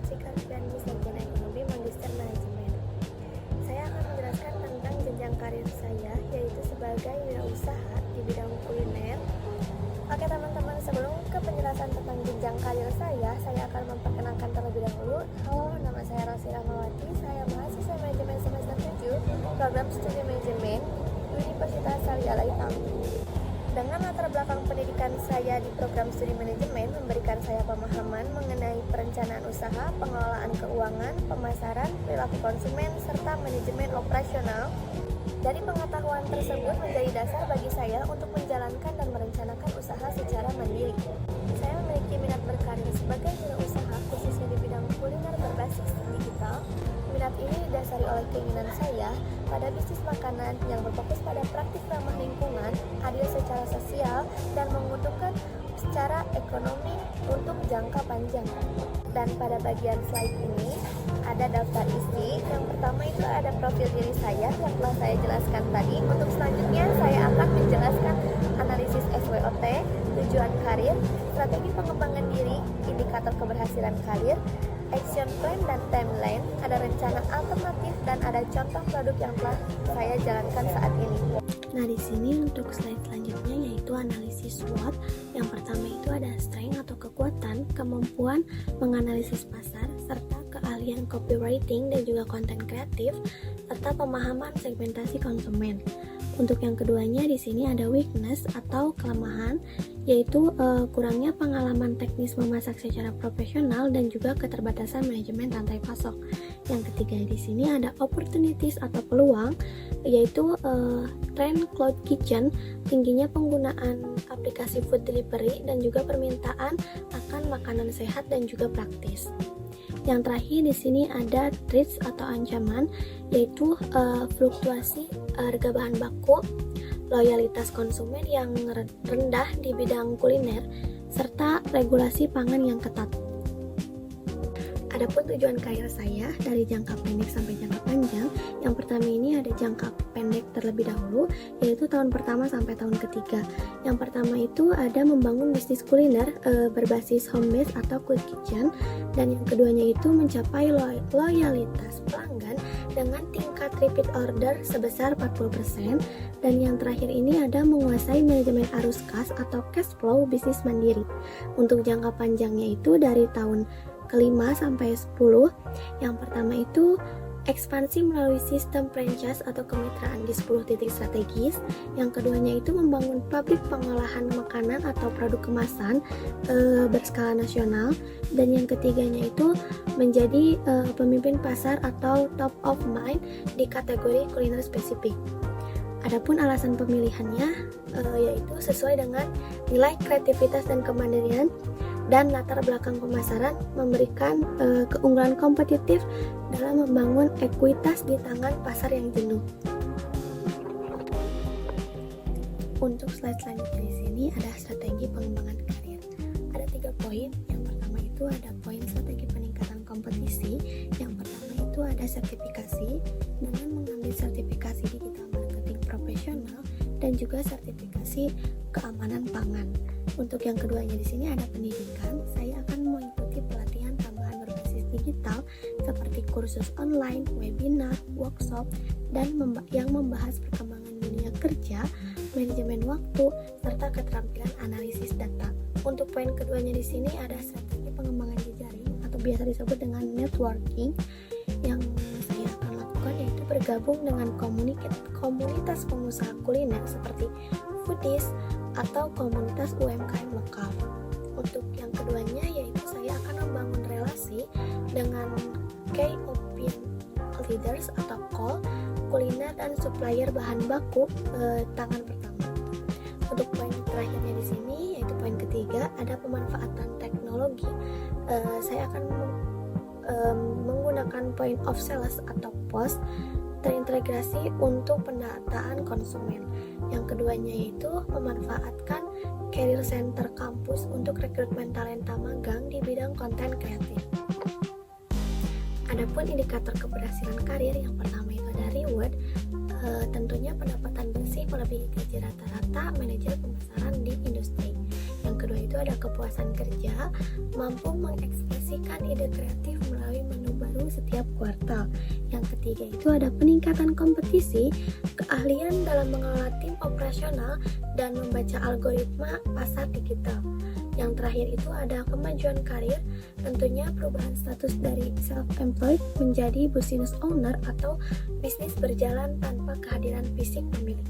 Sertifikasi dan Sarjana Ekonomi Magister Manajemen. Saya akan menjelaskan tentang jenjang karir saya, yaitu sebagai wirausaha di bidang kuliner. Oke teman-teman, sebelum ke penjelasan tentang jenjang karir saya akan memperkenalkan terlebih dahulu. Halo, nama saya Rosi Rahmawati, saya mahasiswa manajemen semester 7, program studi manajemen Universitas Sari Alaitam. Dengan latar belakang pendidikan saya di program studi manajemen memberikan saya pemahaman mengenai perencanaan usaha, pengelolaan keuangan, pemasaran, perilaku konsumen, serta manajemen operasional. Dari pengetahuan tersebut menjadi dasar bagi saya untuk menjalankan dan merencanakan usaha secara mandiri. Saya memiliki minat berkarir sebagai wirausaha khususnya di bidang kuliner berbasis digital. Minat ini didasari oleh keinginan saya pada bisnis makanan yang berfokus pada praktik ramah lingkungan, adil secara sosial, dan menguntungkan secara ekonomi untuk jangka panjang. Dan pada bagian slide ini ada daftar isi. Yang pertama itu ada profil diri saya yang telah saya jelaskan tadi. Untuk selanjutnya saya akan menjelaskan analisis SWOT, tujuan karir, strategi pengembangan diri, indikator keberhasilan karir, action plan dan timeline, ada rencana alternatif, dan ada contoh produk yang telah saya jalankan saat ini. Nah, di sini untuk slide selanjutnya yaitu analisis SWOT. Yang pertama itu ada strength atau kekuatan, kemampuan menganalisis pasar, serta keahlian copywriting dan juga konten kreatif, serta pemahaman segmentasi konsumen. Untuk yang keduanya di sini ada weakness atau kelemahan, yaitu kurangnya pengalaman teknis memasak secara profesional dan juga keterbatasan manajemen rantai pasok. Yang ketiga di sini ada opportunities atau peluang, yaitu tren cloud kitchen, tingginya penggunaan aplikasi food delivery dan juga permintaan akan makanan sehat dan juga praktis. Yang terakhir di sini ada threats atau ancaman, yaitu fluktuasi harga bahan baku, loyalitas konsumen yang rendah di bidang kuliner, serta regulasi pangan yang ketat. Adapun tujuan karir saya dari jangka pendek sampai jangka panjang, yang pertama ini ada jangka pendek terlebih dahulu, yaitu tahun pertama sampai tahun ketiga. Yang pertama itu ada membangun bisnis kuliner berbasis home base atau quick kitchen, dan yang keduanya itu mencapai loyalitas pelanggan dengan tingkat repeat order sebesar 40%, dan yang terakhir ini ada menguasai manajemen arus kas atau cash flow bisnis mandiri. Untuk jangka panjangnya itu dari tahun kelima sampai 10. Yang pertama itu ekspansi melalui sistem franchise atau kemitraan di 10 titik strategis. Yang keduanya itu membangun pabrik pengolahan makanan atau produk kemasan berskala nasional. Dan yang ketiganya itu menjadi pemimpin pasar atau top of mind di kategori kuliner spesifik. Adapun alasan pemilihannya yaitu sesuai dengan nilai kreativitas dan kemandirian, dan latar belakang pemasaran memberikan keunggulan kompetitif dalam membangun ekuitas di tangan pasar yang jenuh. Untuk slide selanjutnya di sini ada strategi pengembangan karir. Ada 3 poin. Yang pertama itu ada poin strategi peningkatan kompetisi. Yang pertama itu ada sertifikasi dengan mengambil sertifikasi digital marketing profesional dan juga sertifikasi keamanan pangan. Untuk yang keduanya di sini ada pendidikan. Saya akan mengikuti pelatihan tambahan berbasis digital seperti kursus online, webinar, workshop, dan yang membahas perkembangan dunia kerja, manajemen waktu, serta keterampilan analisis data. Untuk poin keduanya di sini ada strategi pengembangan jejaring atau biasa disebut dengan networking. Yang saya akan lakukan yaitu bergabung dengan komunitas pengusaha kuliner seperti foodies atau komunitas UMKM lokal. Untuk yang keduanya yaitu saya akan membangun relasi dengan key opinion leaders atau KOL, kuliner dan supplier bahan baku tangan pertama. Untuk poin terakhirnya di sini yaitu poin ketiga ada pemanfaatan teknologi. Saya akan menggunakan point of sales atau POS terintegrasi untuk pendataan konsumen. Yang keduanya yaitu memanfaatkan career center kampus untuk rekrutmen talenta magang di bidang konten kreatif. Adapun indikator keberhasilan karir, yang pertama itu ada reward, tentunya pendapatan bersih melebihi gaji rata-rata manajer pemasaran di industri. Yang kedua itu ada kepuasan kerja, mampu mengekspresikan ide kreatif melalui menu baru setiap kuartal. Yang ketiga itu ada peningkatan kompetisi, keahlian dalam mengelola tim operasional dan membaca algoritma pasar digital. Yang terakhir itu ada kemajuan karir, tentunya perubahan status dari self-employed menjadi business owner atau bisnis berjalan tanpa kehadiran fisik pemilik.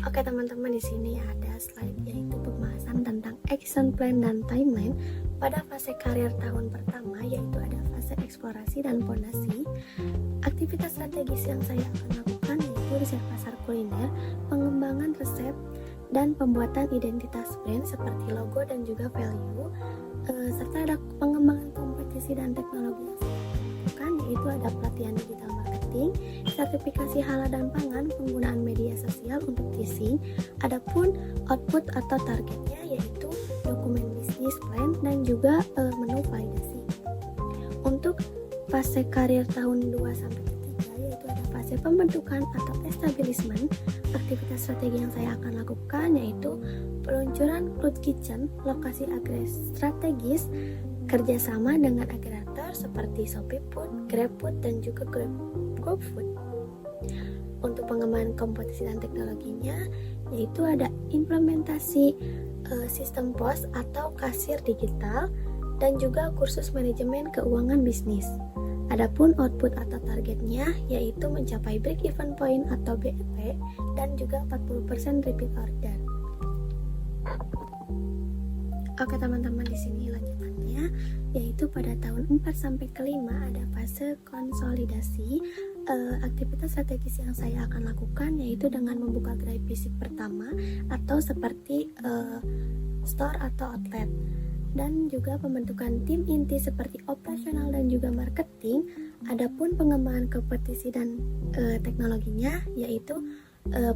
Oke teman-teman, di sini ada slide yaitu pembahasan tentang action plan dan timeline pada fase karir tahun pertama, yaitu ada fase eksplorasi dan fondasi. Aktivitas strategis yang saya akan lakukan yaitu riset pasar kuliner, pengembangan resep, dan pembuatan identitas brand seperti logo dan juga value, serta ada pengembangan kompetisi dan teknologi yang saya lakukan, yaitu ada pelatihan digital marketing, sertifikasi halal dan pangan, penggunaan media sosial untuk teasing, adapun output atau targetnya yaitu dokumen bisnis plan dan juga menu validasi. Untuk fase karir tahun 2-3 yaitu ada fase pembentukan atau establishment. Aktivitas strategi yang saya akan lakukan yaitu peluncuran cloud kitchen, lokasi strategis, kerjasama dengan agregator seperti ShopeeFood, GrabFood, dan juga GoFood. Untuk pengembangan kompetisi dan teknologinya yaitu ada implementasi sistem POS atau kasir digital dan juga kursus manajemen keuangan bisnis. Adapun output atau targetnya yaitu mencapai break even point atau BEP dan juga 40% repeat order. Oke teman-teman, di sini lanjutannya yaitu pada tahun 4-5 ada fase konsolidasi. Aktivitas strategis yang saya akan lakukan yaitu dengan membuka gerai fisik pertama atau seperti store atau outlet, dan juga pembentukan tim inti seperti operasional dan juga marketing. Adapun pengembangan kompetisi dan teknologinya yaitu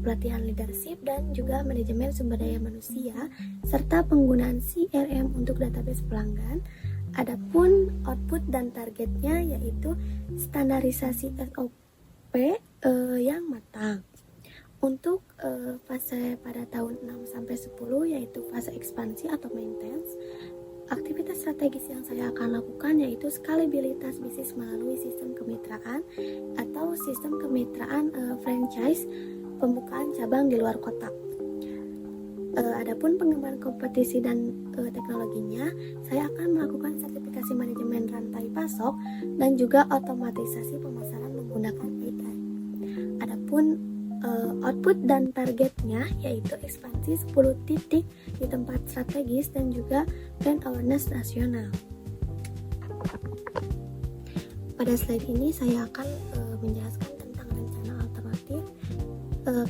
pelatihan leadership dan juga manajemen sumber daya manusia serta penggunaan CRM untuk database pelanggan. Adapun output dan targetnya yaitu standarisasi SOP yang matang. Untuk fase pada tahun 6-10 yaitu fase ekspansi atau maintenance. Aktivitas strategis yang saya akan lakukan yaitu skalabilitas bisnis melalui sistem kemitraan atau sistem kemitraan franchise, pembukaan cabang di luar kota. Adapun pengembangan kompetisi dan teknologinya, saya akan melakukan sertifikasi manajemen rantai pasok dan juga otomatisasi pemasaran menggunakan AI. Adapun output dan targetnya yaitu ekspansi 10 titik di tempat strategis dan juga brand awareness nasional. Pada slide ini saya akan menjelaskan tentang rencana alternatif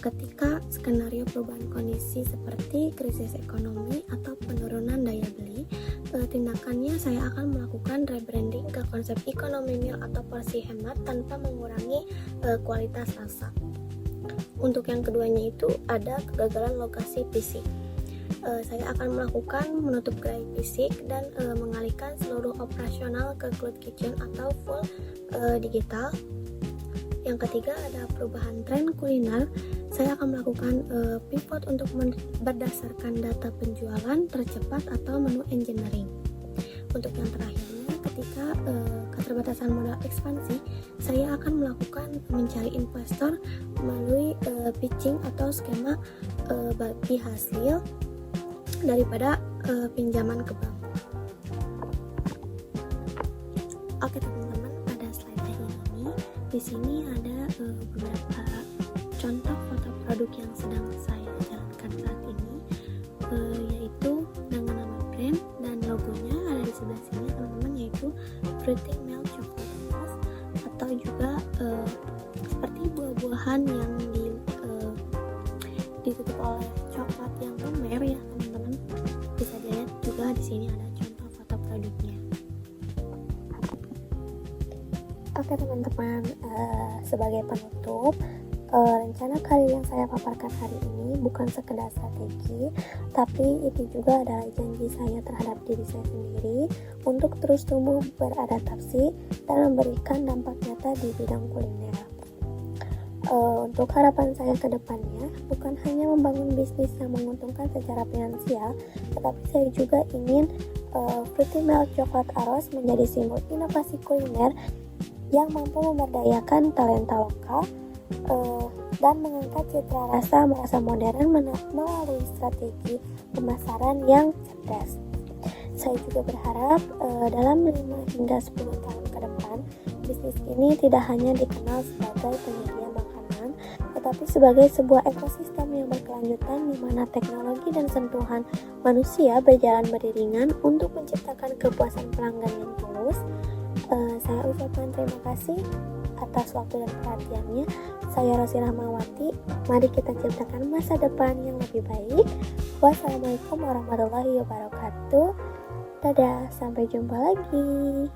ketika skenario perubahan kondisi seperti krisis ekonomi atau penurunan daya beli. Tindakannya saya akan melakukan rebranding ke konsep ekonomi meal atau porsi hemat tanpa mengurangi kualitas rasa. Untuk yang keduanya itu ada kegagalan lokasi fisik. Saya akan melakukan menutup gerai fisik dan mengalihkan seluruh operasional ke cloud kitchen atau full digital. Yang ketiga ada perubahan tren kuliner. Saya akan melakukan pivot untuk berdasarkan data penjualan tercepat atau menu engineering. Untuk yang terakhirnya, ketika keterbatasan modal ekspansi, saya akan melakukan mencari investor melalui pitching atau skema bagi hasil daripada pinjaman ke bank. Oke teman-teman, pada slide ini di sini ada beberapa contoh foto produk yang sedang saya jalankan saat ini, yaitu dengan nama brand dan logonya ada di sebelah sini teman-teman, yaitu Fruity Milk Chocolate atau juga seperti buah-buahan yang ditutup oleh coklat yang lumer ya teman-teman. Bisa dilihat juga di sini ada contoh foto produknya. Oke teman-teman, sebagai penutup, rencana karir yang saya paparkan hari ini bukan sekedar strategi, tapi itu juga adalah janji saya terhadap diri saya sendiri untuk terus tumbuh beradaptasi dan memberikan dampak nyata di bidang kuliner. Untuk harapan saya ke depannya, bukan hanya membangun bisnis yang menguntungkan secara finansial, tetapi saya juga ingin Fruity Milk Coklat Aros menjadi simbol inovasi kuliner yang mampu memberdayakan talenta lokal dan mengangkat citra rasa modern melalui strategi pemasaran yang cerdas. Saya juga berharap dalam 5 hingga 10 tahun ke depan, bisnis ini tidak hanya dikenal sebagai penyedia makanan, tetapi sebagai sebuah ekosistem yang berkelanjutan di mana teknologi dan sentuhan manusia berjalan beriringan untuk menciptakan kepuasan pelanggan yang tulus. Saya ucapkan terima kasih atas waktu dan perhatiannya. Saya Rosi Rahmawati. Mari kita ciptakan masa depan yang lebih baik. Wassalamualaikum warahmatullahi wabarakatuh. Dadah, sampai jumpa lagi.